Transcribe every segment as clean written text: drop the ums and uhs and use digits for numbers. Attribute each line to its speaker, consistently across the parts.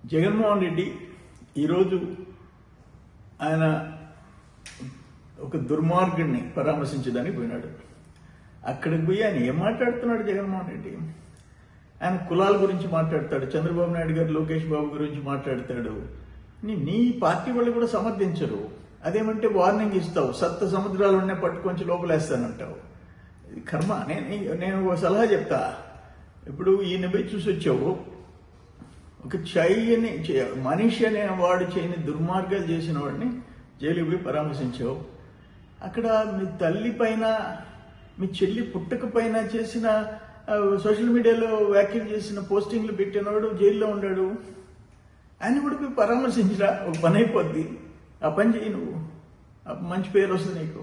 Speaker 1: జగన్మోహన్ రెడ్డి ఈరోజు ఆయన ఒక దుర్మార్గుడిని పరామర్శించడానికి పోయినాడు. అక్కడికి పోయి ఆయన ఏం మాట్లాడుతున్నాడు జగన్మోహన్ రెడ్డి? ఆయన కులాల గురించి మాట్లాడతాడు, చంద్రబాబు నాయుడు గారు లోకేష్ బాబు గురించి మాట్లాడతాడు. నీ పార్టీ వాళ్ళు కూడా సమర్థించరు. అదేమంటే వార్నింగ్ ఇస్తావు, సప్త సముద్రాలున్నే పట్టుకొంచి లోపలేస్తానంటావు. ఇది కర్మ. నేను ఒక సలహా చెప్తా. ఇప్పుడు ఈయన పోయి చూసి వచ్చావు, ఒక మనిషి అనే వాడు చేయని దుర్మార్గాలు చేసిన వాడిని జైలుకి పోయి పరామర్శించావు. అక్కడ మీ తల్లి పైన, మీ చెల్లి పుట్టక పైన చేసిన సోషల్ మీడియాలో వ్యాఖ్యలు చేసిన పోస్టింగ్లు పెట్టినవాడు జైల్లో ఉన్నాడు. ఆయన కూడా పోయి పరామర్శించరా, ఒక పని అయిపోద్ది. ఆ పని చేయి, నువ్వు మంచి పేరు వస్తుంది నీకు.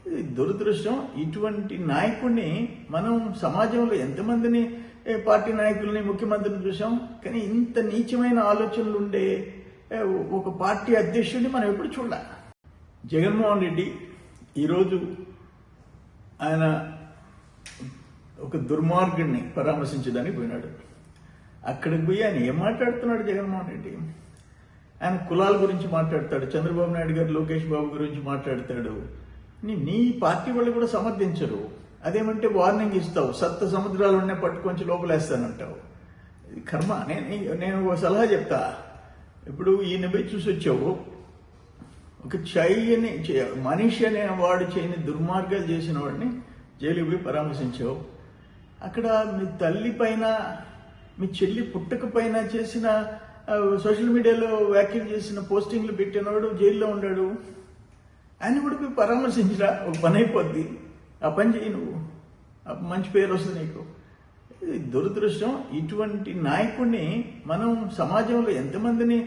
Speaker 1: ఇది దురదృష్టం. ఇటువంటి నాయకుడిని మనం సమాజంలో ఎంతమందిని పార్టీ నాయకుల్ని, ముఖ్యమంత్రిని చూసాం. కానీ ఇంత నీచమైన ఆలోచనలు ఉండే ఒక పార్టీ అధ్యక్షుడిని మనం ఎప్పుడు చూడాలి. జగన్మోహన్ రెడ్డి ఈరోజు ఆయన ఒక దుర్మార్గుడిని పరామర్శించడానికి పోయినాడు. అక్కడికి పోయి ఆయన ఏం మాట్లాడుతున్నాడు జగన్మోహన్ రెడ్డి? ఆయన కులాల గురించి మాట్లాడతాడు, చంద్రబాబు నాయుడు గారు లోకేష్ బాబు గురించి మాట్లాడతాడు. నీ పార్టీ వాళ్ళు కూడా సమర్థించరు. అదేమంటే వార్నింగ్ ఇస్తావు, సప్త సముద్రాలున్నే పట్టుకొంచి లోపలేస్తానంటావు. ఇది కర్మ. నేను ఒక సలహా చెప్తా. ఇప్పుడు ఈయన పోయి చూసి వచ్చావు, ఒక మనిషి అనే వాడు చేయని దుర్మార్గాలు చేసిన వాడిని జైలుకి పోయి పరామర్శించావు. అక్కడ మీ తల్లి పైన, మీ చెల్లి పుట్టక పైన చేసిన సోషల్ మీడియాలో వ్యాఖ్యలు చేసిన పోస్టింగ్లు పెట్టినవాడు జైల్లో ఉన్నాడు. ఆయన కూడా పోయి పరామర్శించరా, ఒక పని అయిపోద్ది. ఆ పని చేయి, నువ్వు మంచి పేరు వస్తుంది నీకు. ఇది దురదృష్టం. ఇటువంటి నాయకుడిని మనం సమాజంలో ఎంతమందిని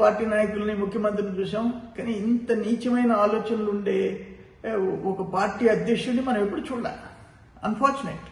Speaker 1: పార్టీ నాయకుల్ని, ముఖ్యమంత్రిని చూసాం. కానీ ఇంత నీచమైన ఆలోచనలు ఉండే ఒక పార్టీ అధ్యక్షుడిని మనం ఎప్పుడు చూడాలి. అన్ఫార్చునేట్.